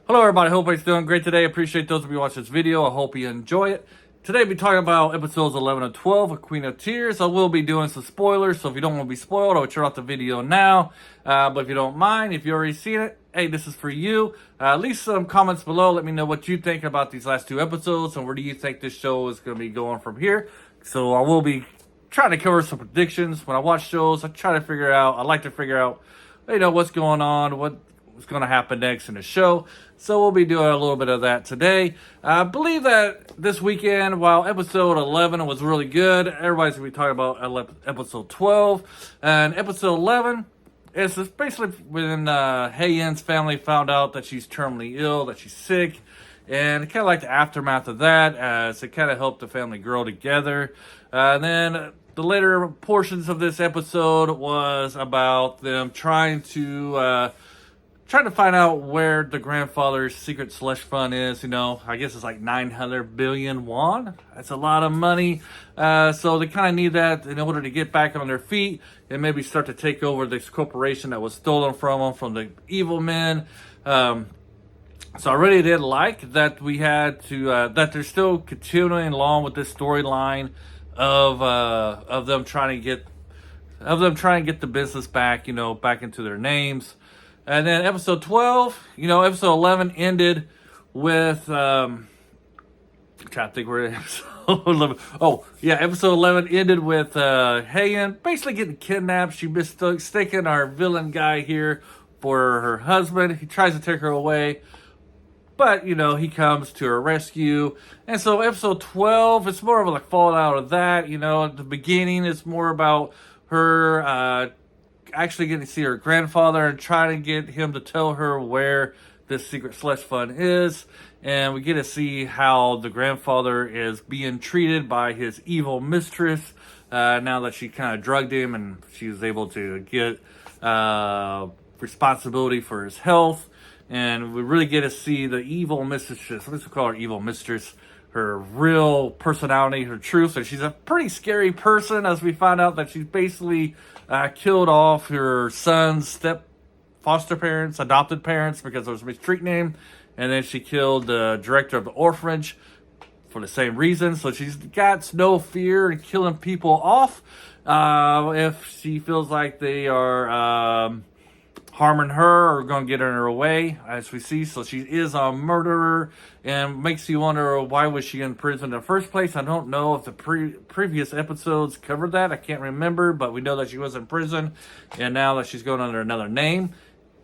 Hello everybody, hope everybody's doing great today. Appreciate those of you watching this video. I hope you enjoy it. Today we'll be talking about episodes 11 and 12 of Queen of Tears. I will be doing some spoilers, so if you don't want to be spoiled, I'll turn off the video now. But if you don't mind, if you've already seen it, hey, this is for you. Leave some comments below. Let me know what you think about these last two episodes and where do you think this show is going to be going from here. So I will be trying to cover some predictions. When I watch shows, I like to figure out, what's going on, what's going to happen next in the show. So we'll be doing a little bit of that today. I believe that this weekend, while episode 11 was really good, everybody's going to be talking about episode 12. And episode 11 is basically when Hae-in's family found out that she's terminally ill, that she's sick. And kind of like the aftermath of that, to kind of help the family grow together. And then the later portions of this episode was about them trying to find out where the grandfather's secret slush fund is. I guess it's like 900 billion won. That's a lot of money. So they kind of need that in order to get back on their feet and maybe start to take over this corporation that was stolen from them, from the evil men. So I really did like that we had to, that they're still continuing along with this storyline of them trying to get the business back, back into their names. And then episode 12, episode 11 ended with, I'm trying to think where episode 11, episode 11 ended with Hae-in basically getting kidnapped. She mistaken our villain guy here for her husband. He tries to take her away, but, he comes to her rescue. And so episode 12, it's more of a fallout of that. At the beginning, it's more about her actually getting to see her grandfather and trying to get him to tell her where this secret slush fund is. And we get to see how the grandfather is being treated by his evil mistress now that she kind of drugged him and she was able to get responsibility for his health. And we really get to see the evil mistress, let's call her evil mistress, her real personality, her truth. So she's a pretty scary person, as we find out that she's basically killed off her son's foster parents, adopted parents, because of his mistreating him. And then she killed the director of the orphanage for the same reason. So she's got no fear in killing people off if she feels like they are harming her or going to get in her way, as we see. So she is a murderer, and makes you wonder, why was she in prison in the first place? I don't know if the previous episodes covered that. I can't remember, but we know that she was in prison, and now that she's going under another name,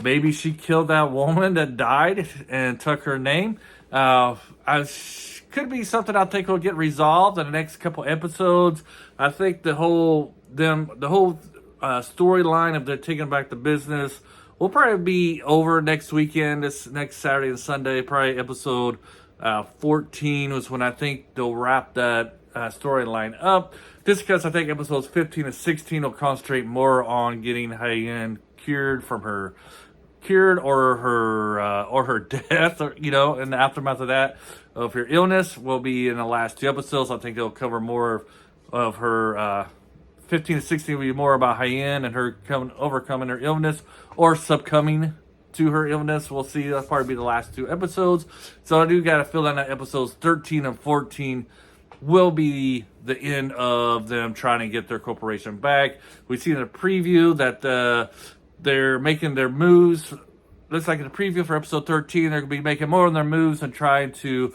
maybe she killed that woman that died and took her name. Could be something I think will get resolved in the next couple episodes. I think the whole storyline of they're taking back the business will probably be over next weekend, this next Saturday and Sunday. Probably episode 14 was when I think they'll wrap that storyline up. Just because I think episodes 15 and 16 will concentrate more on getting Hae-in cured or her death, or in the aftermath of that, of her illness, will be in the last two episodes. I think they'll cover more of her 15 to 16 will be more about Hae-in and her overcoming her illness or succumbing to her illness. We'll see. That'll probably be the last two episodes. So I do got to feel that episodes 13 and 14 will be the end of them trying to get their corporation back. We see in the preview that they're making their moves. Looks like in the preview for episode 13, they're going to be making more of their moves and trying to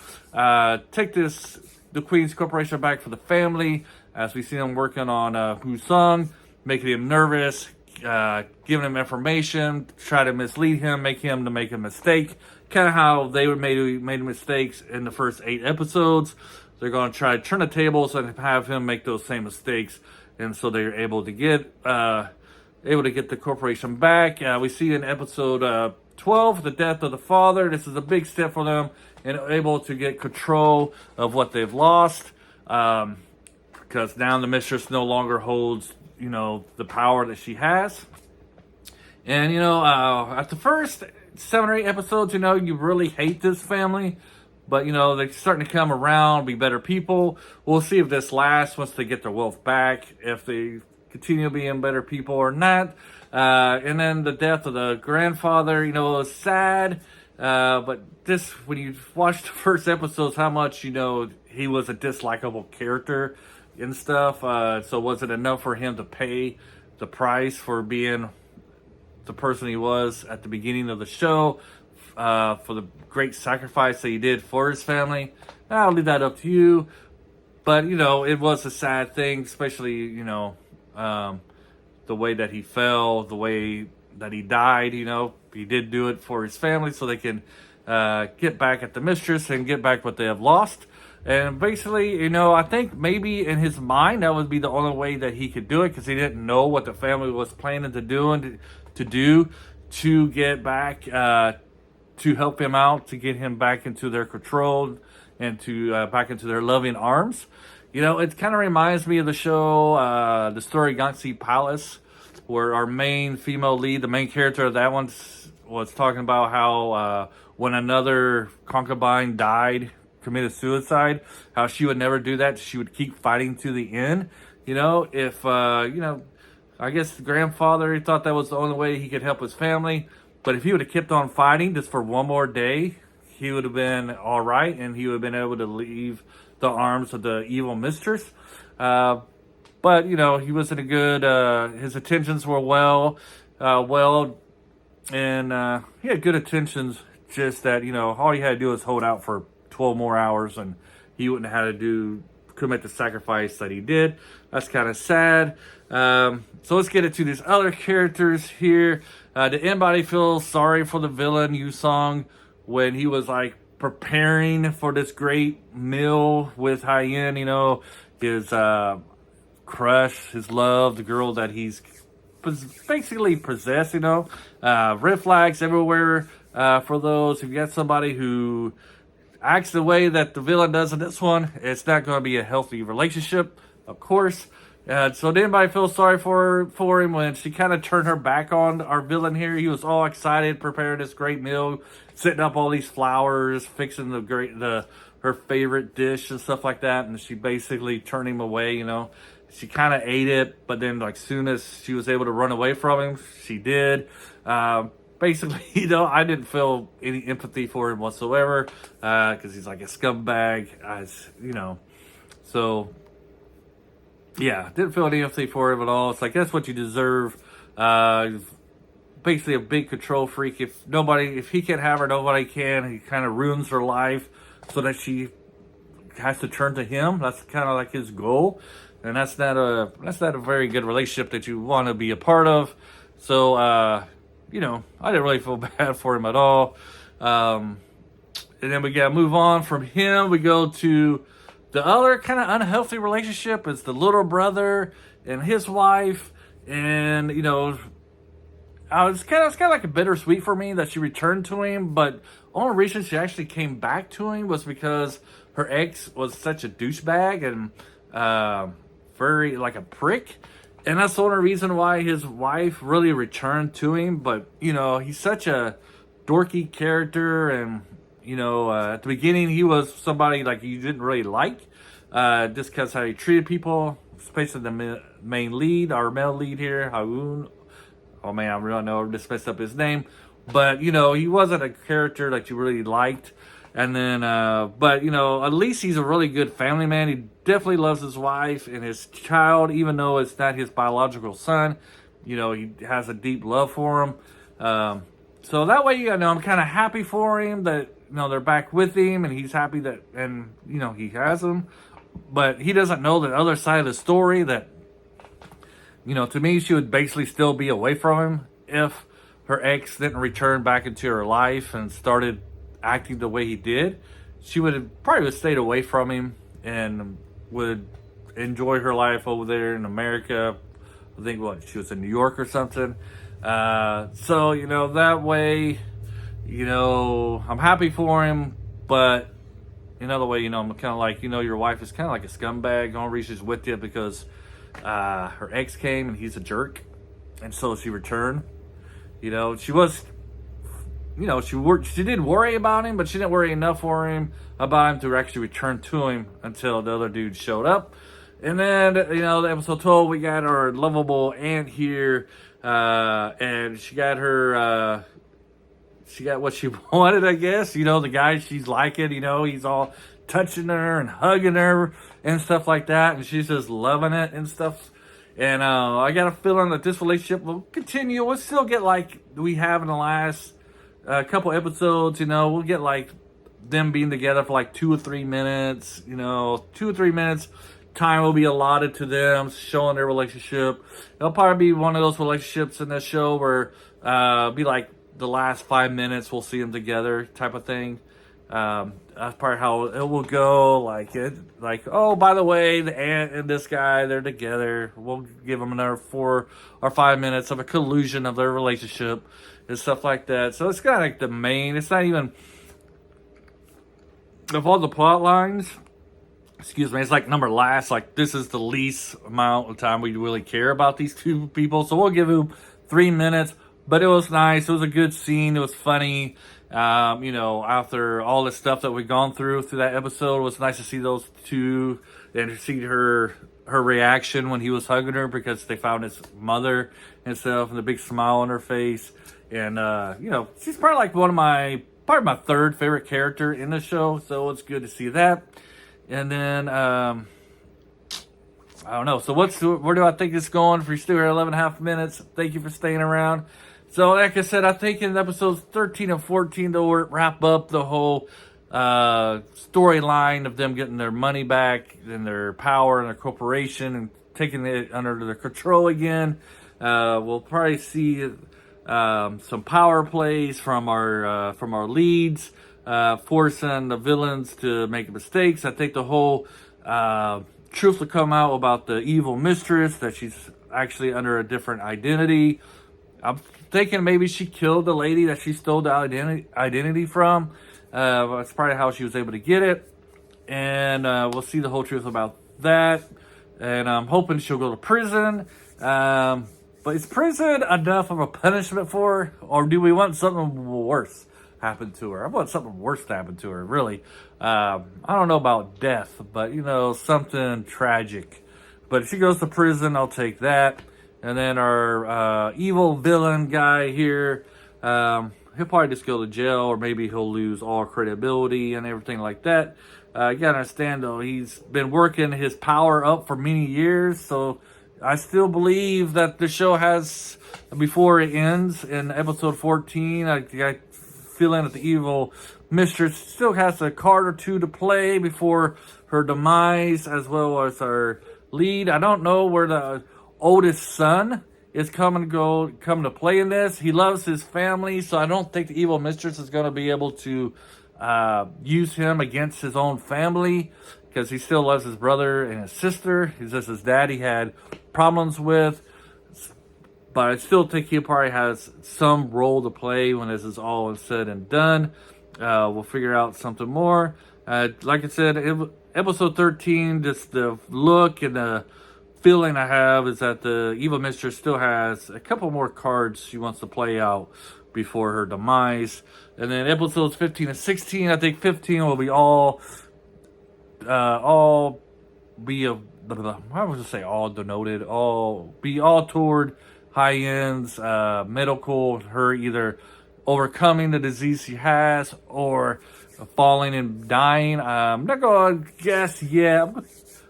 take the Queen's corporation back for the family. As we see them working on Woo-sung, making him nervous, giving him information, try to mislead him, make him to make a mistake. Kind of how they made mistakes in the first 8 episodes. They're going to try to turn the tables and have him make those same mistakes, and so they're able to get the corporation back. We see in episode 12, the death of the father. This is a big step for them, and able to get control of what they've lost. Because now the mistress no longer holds, the power that she has. And, at the first 7 or 8 episodes, you really hate this family. But, they're starting to come around, be better people. We'll see if this lasts once they get their wealth back, if they continue being better people or not. And then the death of the grandfather, it was sad. But this, when you watch the first episodes, how much, he was a dislikable character and stuff. So was it enough for him to pay the price for being the person he was at the beginning of the show, for the great sacrifice that he did for his family? I'll leave that up to you. But, it was a sad thing, especially, the way that he fell, the way that he died. He did do it for his family so they can get back at the mistress and get back what they have lost. And basically, I think maybe in his mind that would be the only way that he could do it, because he didn't know what the family was planning to do to get back, to help him out, to get him back into their control and to back into their loving arms. It kind of reminds me of the show, the story Yangtze Palace, where our main female lead, the main character of that one, was talking about how when another concubine died, committed suicide, how she would never do that. She would keep fighting to the end. If, I guess the grandfather, he thought that was the only way he could help his family. But if he would have kept on fighting just for one more day, he would have been all right, and he would have been able to leave the arms of the evil mistress. But, he wasn't a good, his intentions were well, and he had good intentions, just that, all he had to do was hold out for 12 more hours, and he wouldn't have had to commit the sacrifice that he did. That's kind of sad. So let's get into these other characters here. Did anybody feel sorry for the villain, Yu Song, when he was like preparing for this great meal with Hyen? His crush, his love, the girl that he's basically possessed. Red flags everywhere for those. If you got somebody who acts the way that the villain does in this one, it's not going to be a healthy relationship, of course. So did anybody feel sorry for him when she kind of turned her back on our villain here? He was all excited, preparing this great meal, setting up all these flowers, fixing her favorite dish and stuff like that, and she basically turned him away. She kind of ate it, but then like soon as she was able to run away from him, she did. Basically, I didn't feel any empathy for him whatsoever, because he's like a scumbag, So, yeah, didn't feel any empathy for him at all. It's like, that's what you deserve. Basically a big control freak. If he can't have her, nobody can. He kind of ruins her life so that she has to turn to him. That's kind of like his goal. And that's not a very good relationship that you want to be a part of. So, I didn't really feel bad for him at all. And then we gotta move on from him. We go to the other kind of unhealthy relationship. It's the little brother and his wife. And, it's kind of like a bittersweet for me that she returned to him. But only reason she actually came back to him was because her ex was such a douchebag and very like a prick. And that's the only reason why his wife really returned to him. But, he's such a dorky character. And, at the beginning, he was somebody like you didn't really like. Just because how he treated people. Especially the main lead, our male lead here, Haoon. Oh, man, I really know I just messed up his name. But, he wasn't a character that you really liked. And then, but, at least he's a really good family man. He definitely loves his wife and his child, even though it's not his biological son. He has a deep love for him. So that way, I'm kind of happy for him that, they're back with him and he's happy that, and, he has them. But he doesn't know the other side of the story that, to me, she would basically still be away from him if her ex didn't return back into her life and started acting the way he did. She would have probably stayed away from him and would enjoy her life over there in America. I think she was in New York or something. So, that way, I'm happy for him, but another way, I'm kind of like, your wife is kind of like a scumbag. Only reason she's with you because her ex came and he's a jerk. And so she returned. She was, she did worry about him, but she didn't worry enough for him about him to actually return to him until the other dude showed up. And then, the episode 12, we got our lovable aunt here, and she got her she got what she wanted, I guess. You know, the guy she's liking, you know, he's all touching her and hugging her and stuff like that, and she's just loving it and stuff. And I got a feeling that this relationship will continue. We'll still get like we have in the last couple episodes, you know, we'll get like them being together for like 2 or 3 minutes, you know, 2 or 3 minutes. Time will be allotted to them showing their relationship. It'll probably be one of those relationships in this show where be like the last 5 minutes we'll see them together type of thing. That's probably how it will go. Like, oh, by the way, the aunt and this guy, they're together. We'll give them another 4 or 5 minutes of a collusion of their relationship and stuff like that. So it's kind of like the main. It's not even of all the plot lines. Excuse me, it's like number last. Like, this is the least amount of time we really care about these two people. So we'll give them 3 minutes. But it was nice. It was a good scene. It was funny. You know, after all the stuff that we've gone through that episode, it was nice to see those two and to see her reaction when he was hugging her because they found his mother and stuff and the big smile on her face. And, you know, she's probably like probably my third favorite character in the show. So it's good to see that. And then, I don't know. So where do I think it's going? If you're still here 11.5 minutes, thank you for staying around. So like I said, I think in episodes 13 and 14, they'll wrap up the whole storyline of them getting their money back and their power and their corporation and taking it under their control again. We'll probably see some power plays from our leads, forcing the villains to make mistakes. I think the whole truth will come out about the evil mistress, that she's actually under a different identity. I'm thinking maybe she killed the lady that she stole the identity from. That's probably how she was able to get it. And we'll see the whole truth about that. And I'm hoping she'll go to prison. But is prison enough of a punishment for her? Or do we want something worse happen to her? I want something worse to happen to her, really. I don't know about death, but, you know, something tragic. But if she goes to prison, I'll take that. And then our evil villain guy here, he'll probably just go to jail, or maybe he'll lose all credibility and everything like that. You gotta understand, though, he's been working his power up for many years, so I still believe that the show has, before it ends in episode 14, I feeling that the evil mistress still has a card or two to play before her demise, as well as our lead. I don't know where the oldest son is coming to play in this. He loves his family, so I don't think the evil mistress is going to be able to use him against his own family, because he still loves his brother and his sister. He's just his dad he had problems with. But I still think he probably has some role to play when this is all said and done. We'll figure out something more. Like I said, episode 13, just the look and the feeling I have is that the evil mistress still has a couple more cards she wants to play out before her demise. And then episodes 15 and 16, I think 15 will be all toward high ends, medical, her either overcoming the disease she has or falling and dying. I'm not going to guess yet.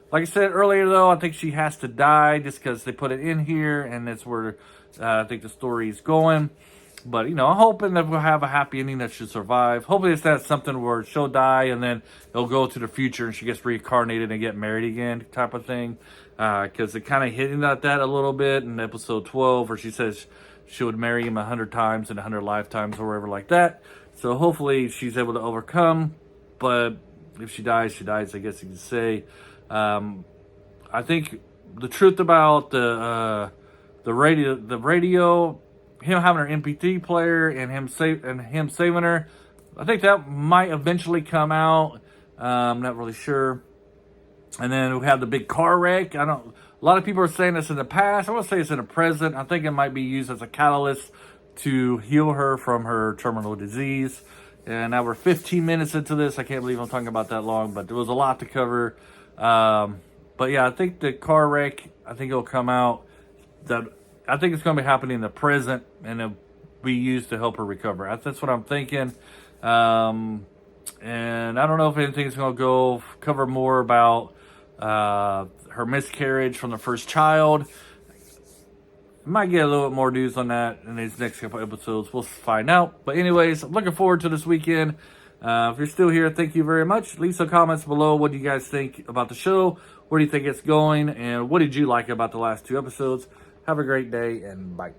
Like I said earlier, though, I think she has to die just because they put it in here, and that's where I think the story is going. But, you know, I'm hoping that we'll have a happy ending that should survive. Hopefully it's not something where she'll die and then it'll go to the future and she gets reincarnated and get married again type of thing. Because it kind of hinted at that a little bit in episode 12, where she says she would marry him 100 times in 100 lifetimes or whatever like that. So hopefully she's able to overcome. But if she dies, I guess you could say. I think the truth about the radio, him having her MP3 player and him saving her, I think that might eventually come out. I'm not really sure. And then we have the big car wreck. A lot of people are saying this in the past. I want to say it's in the present. I think it might be used as a catalyst to heal her from her terminal disease. And now we're 15 minutes into this. I can't believe I'm talking about that long, but there was a lot to cover. But yeah, I think the car wreck, I think it'll come out. I think it's going to be happening in the present, and be used to help her recover. That's what I'm thinking. And I don't know if anything's going to go cover more about her miscarriage from the first child. Might get a little bit more news on that in these next couple episodes. We'll find out. But anyways, I'm looking forward to this weekend. If you're still here, thank you very much. Leave some comments below. What do you guys think about the show? Where do you think it's going? And what did you like about the last 2 episodes? Have a great day and bye.